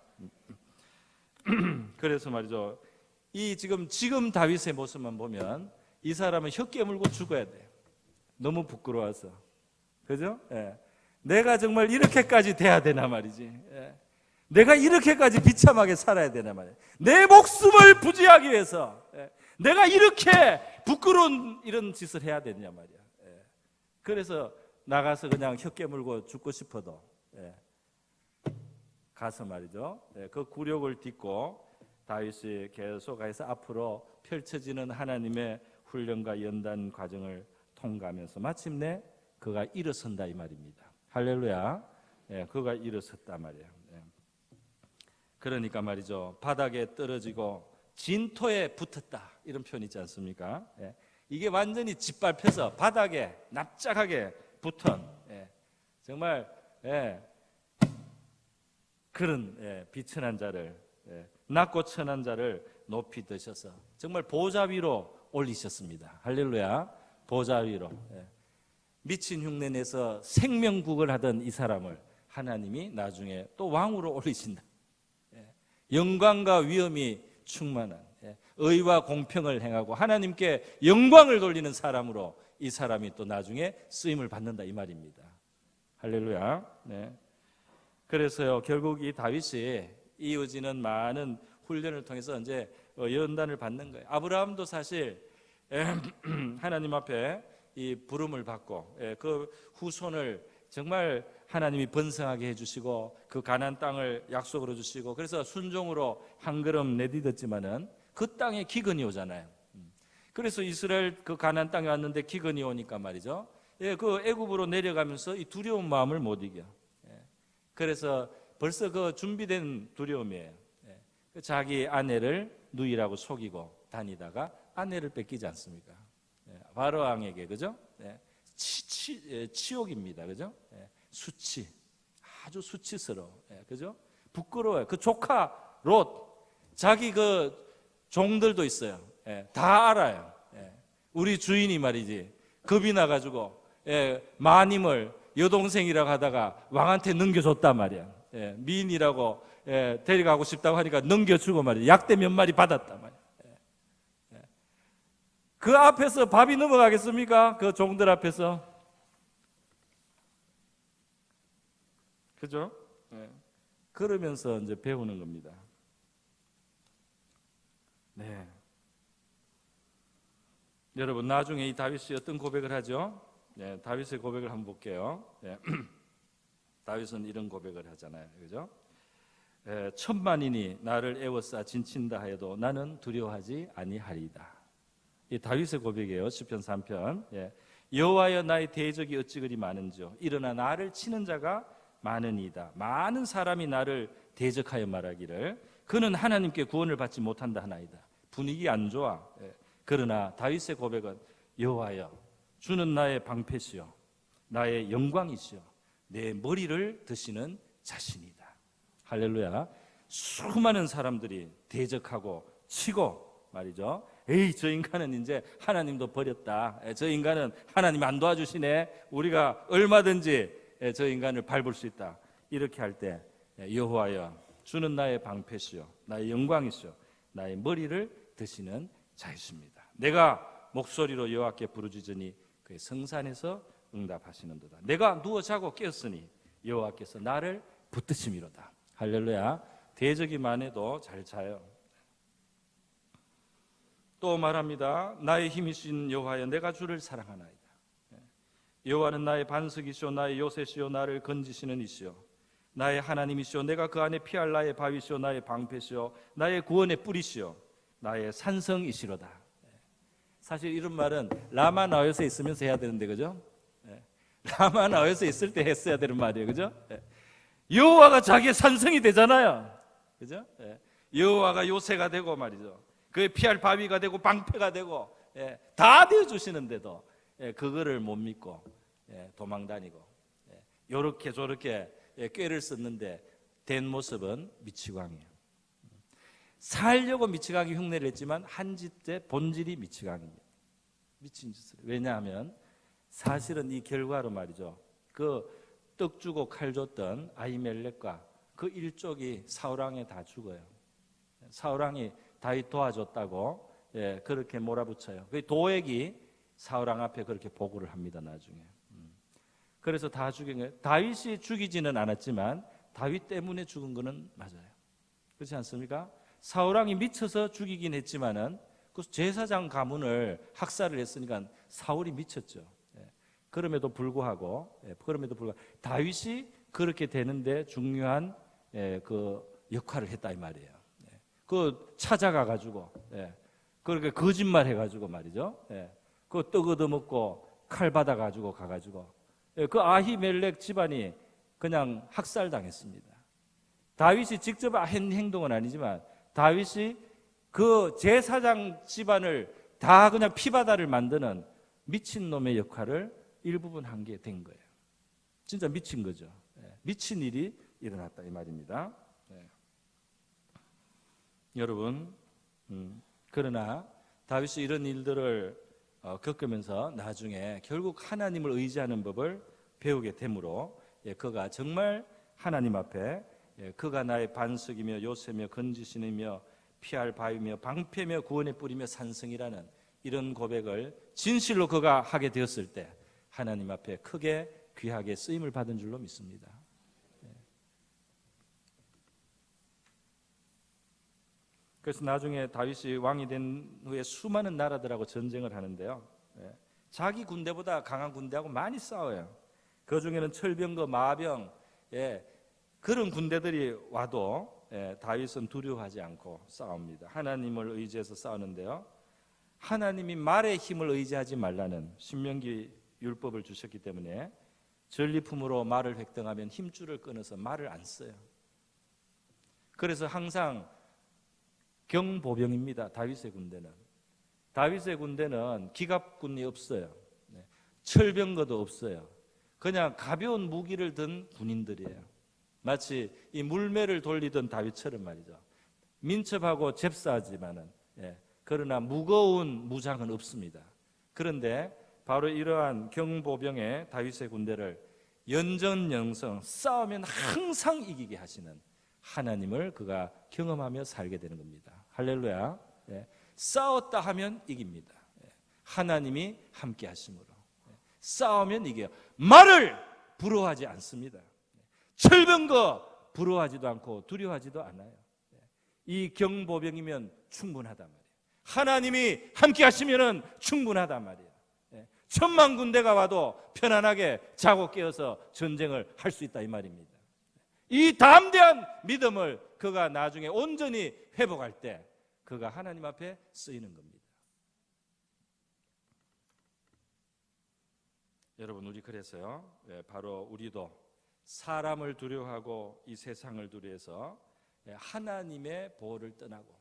그래서 말이죠. 이 지금 다윗의 모습만 보면 이 사람은 혀 깨물고 죽어야 돼요. 너무 부끄러워서. 그죠? 내가 정말 이렇게까지 돼야 되나 말이지. 내가 이렇게까지 비참하게 살아야 되나 말이야. 내 목숨을 부지하기 위해서 내가 이렇게 부끄러운 이런 짓을 해야 되냐 말이야. 그래서 나가서 그냥 혀 깨물고 죽고 싶어도 가서 말이죠. 그 굴욕을 딛고 다윗이 계속해서 앞으로 펼쳐지는 하나님의 훈련과 연단 과정을 통과하면서 마침내 그가 일어선다 이 말입니다. 할렐루야. 그가 일어섰다 말이에요. 그러니까 말이죠. 바닥에 떨어지고 진토에 붙었다 이런 표현 있지 않습니까? 이게 완전히 짓밟혀서 바닥에 납작하게 붙은 정말 그런 비천한 자를 낮고 천한 자를 높이 드셔서 정말 보좌 위로 올리셨습니다. 할렐루야. 보좌 위로 미친 흉내 내서 생명국을 하던 이 사람을 하나님이 나중에 또 왕으로 올리신다. 영광과 위엄이 충만한 의와 공평을 행하고 하나님께 영광을 돌리는 사람으로 이 사람이 또 나중에 쓰임을 받는다 이 말입니다. 할렐루야. 그래서요 결국 이 다윗이 이어지는 많은 훈련을 통해서 이제 연단을 받는 거예요. 아브라함도 사실 하나님 앞에 이 부름을 받고 그 후손을 정말 하나님이 번성하게 해주시고 그 가나안 땅을 약속으로 주시고 그래서 순종으로 한 걸음 내딛었지만은 그 땅에 기근이 오잖아요. 그래서 이스라엘 그 가나안 땅에 왔는데 기근이 오니까 말이죠. 그 애굽으로 내려가면서 이 두려운 마음을 못 이겨. 그래서 벌써 그 준비된 두려움이에요. 자기 아내를 누이라고 속이고 다니다가 아내를 뺏기지 않습니까? 바로 왕에게 그죠? 치욕입니다, 그죠? 수치, 아주 수치스러워, 그죠? 부끄러워요. 그 조카 롯, 자기 그 종들도 있어요. 다 알아요. 우리 주인이 말이지 겁이 나가지고 마님을 여동생이라고 하다가 왕한테 넘겨줬단 말이야. 미인이라고 데려가고 싶다고 하니까 넘겨주고 말이야. 약대 몇 마리 받았단 말이야. 그 앞에서 밥이 넘어가겠습니까? 그 종들 앞에서. 그죠? 그러면서 이제 배우는 겁니다. 네. 여러분 나중에 이 다윗이 어떤 고백을 하죠? 다윗의 고백을 한번 볼게요. 다윗은 이런 고백을 하잖아요, 그죠? 천만인이 나를 애워싸 진친다 하여도 나는 두려워하지 아니하리이다. 이 다윗의 고백이에요. 시편 3편. 여호와여 나의 대적이 어찌 그리 많은지요. 일어나 나를 치는 자가 많으니이다. 많은 사람이 나를 대적하여 말하기를 그는 하나님께 구원을 받지 못한다 하나이다. 분위기 안 좋아. 그러나 다윗의 고백은 여호와여 주는 나의 방패시요 나의 영광이시요 내 머리를 드시는 자신이다. 할렐루야. 수많은 사람들이 대적하고 치고 말이죠. 에이 저 인간은 이제 하나님도 버렸다. 저 인간은 하나님 안 도와주시네. 우리가 얼마든지 저 인간을 밟을 수 있다. 이렇게 할 때 여호와여 주는 나의 방패시요 나의 영광이시요 나의 머리를 드시는 자이십니다. 내가 목소리로 여호와께 부르짖으니 그의 성산에서 응답하시는도다. 내가 누워 자고 깨었으니 여호와께서 나를 붙드심이로다. 할렐루야. 대적이 많아도 잘 자요. 또 말합니다. 나의 힘이신 여호와여 내가 주를 사랑하나이다. 여호와는 나의 반석이시오 나의 요새시오 나를 건지시는 이시오 나의 하나님이시오 내가 그 안에 피할 나의 바위시오 나의 방패시오 나의 구원의 뿌리시오 나의 산성이시로다. 사실 이런 말은 라마 나여서 있으면서 해야 되는데 그죠? 라마 나여서 있을 때 했어야 되는 말이에요, 그죠? 여호와가 자기의 산성이 되잖아요, 그죠? 여호와가 요새가 되고 말이죠. 그의 피할 바위가 되고 방패가 되고 다 되어 주시는데도 그거를 못 믿고 도망다니고 요렇게 저렇게 꾀를 썼는데 된 모습은 미치광이에요. 살려고 미치광이 흉내를 냈지만 한 짓의 본질이 미치광입니다. 미친 짓을. 왜냐하면 사실은 이 결과로 말이죠. 그 떡 주고 칼 줬던 아히멜렉과 그 일족이 사울왕에 다 죽어요. 사울왕이 다윗 도와줬다고 그렇게 몰아붙여요. 그 도액이 사울왕 앞에 그렇게 보고를 합니다. 나중에. 그래서 다 죽인 거예요. 다윗이 죽이지는 않았지만 다윗 때문에 죽은 거는 맞아요. 그렇지 않습니까? 사울왕이 미쳐서 죽이긴 했지만은 그 제사장 가문을 학살을 했으니까 사울이 미쳤죠. 그럼에도 불구하고 다윗이 그렇게 되는데 중요한 그 역할을 했다 이 말이에요. 그 찾아가 가지고 그렇게 거짓말 해가지고 말이죠. 그 떡 얻어먹고 칼 받아 가지고 가가지고 그 아히멜렉 집안이 그냥 학살당했습니다. 다윗이 직접 한 행동은 아니지만 다윗이 그 제사장 집안을 다 그냥 피바다를 만드는 미친 놈의 역할을 일부분 한 게 된 거예요. 진짜 미친 거죠. 미친 일이 일어났다 이 말입니다. 여러분, 그러나 다윗이 이런 일들을 겪으면서 나중에 결국 하나님을 의지하는 법을 배우게 되므로 그가 정말 하나님 앞에 그가 나의 반석이며 요새며 건지시이며 피할 바위며 방패며 구원의 뿌리며 산성이라는 이런 고백을 진실로 그가 하게 되었을 때 하나님 앞에 크게 귀하게 쓰임을 받은 줄로 믿습니다. 그래서 나중에 다윗이 왕이 된 후에 수많은 나라들하고 전쟁을 하는데요. 자기 군대보다 강한 군대하고 많이 싸워요. 그 중에는 철병거, 마병, 그런 군대들이 와도 다윗은 두려워하지 않고 싸웁니다. 하나님을 의지해서 싸우는데요. 하나님이 말의 힘을 의지하지 말라는 신명기 율법을 주셨기 때문에 전리품으로 말을 획득하면 힘줄을 끊어서 말을 안 써요. 그래서 항상 경보병입니다. 다윗의 군대는. 다윗의 군대는 기갑군이 없어요. 철병거도 없어요. 그냥 가벼운 무기를 든 군인들이에요. 마치 이 물매를 돌리던 다윗처럼 말이죠. 민첩하고 잽싸지만은 그러나 무거운 무장은 없습니다. 그런데 바로 이러한 경보병의 다윗의 군대를 연전연승 싸우면 항상 이기게 하시는 하나님을 그가 경험하며 살게 되는 겁니다. 할렐루야. 싸웠다 하면 이깁니다. 하나님이 함께 하심으로. 싸우면 이겨요. 말을 부러워하지 않습니다. 철병거 부러워하지도 않고 두려워하지도 않아요. 이 경보병이면 충분하단 말이에요. 하나님이 함께 하시면 충분하단 말이에요. 천만 군대가 와도 편안하게 자고 깨어서 전쟁을 할 수 있다 이 말입니다. 이 담대한 믿음을 그가 나중에 온전히 회복할 때 그가 하나님 앞에 쓰이는 겁니다. 여러분, 우리 그래서요, 바로 우리도 사람을 두려워하고 이 세상을 두려워해서 하나님의 보호를 떠나고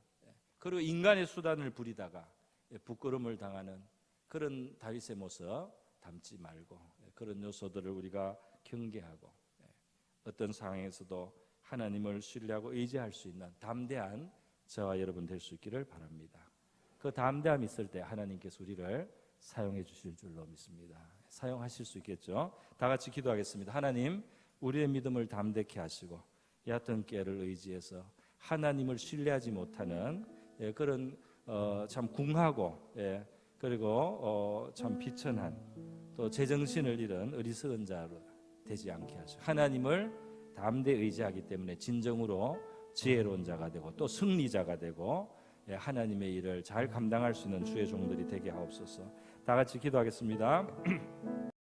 그리고 인간의 수단을 부리다가 부끄러움을 당하는 그런 다윗의 모습 담지 말고 그런 요소들을 우리가 경계하고 어떤 상황에서도 하나님을 신뢰하고 의지할 수 있는 담대한 저와 여러분 될 수 있기를 바랍니다. 그 담대함이 있을 때 하나님께서 우리를 사용해 주실 줄로 믿습니다. 사용하실 수 있겠죠? 다 같이 기도하겠습니다. 하나님, 우리의 믿음을 담대케 하시고 얕은 깨를 의지해서 하나님을 신뢰하지 못하는 그런 참 궁하고 그리고 참 비천한 또 제정신을 잃은 어리석은 자로 되지 않게 하시고 하나님을 담대히 의지하기 때문에 진정으로 지혜로운 자가 되고 또 승리자가 되고 하나님의 일을 잘 감당할 수 있는 주의 종들이 되게 하옵소서. 다 같이 기도하겠습니다.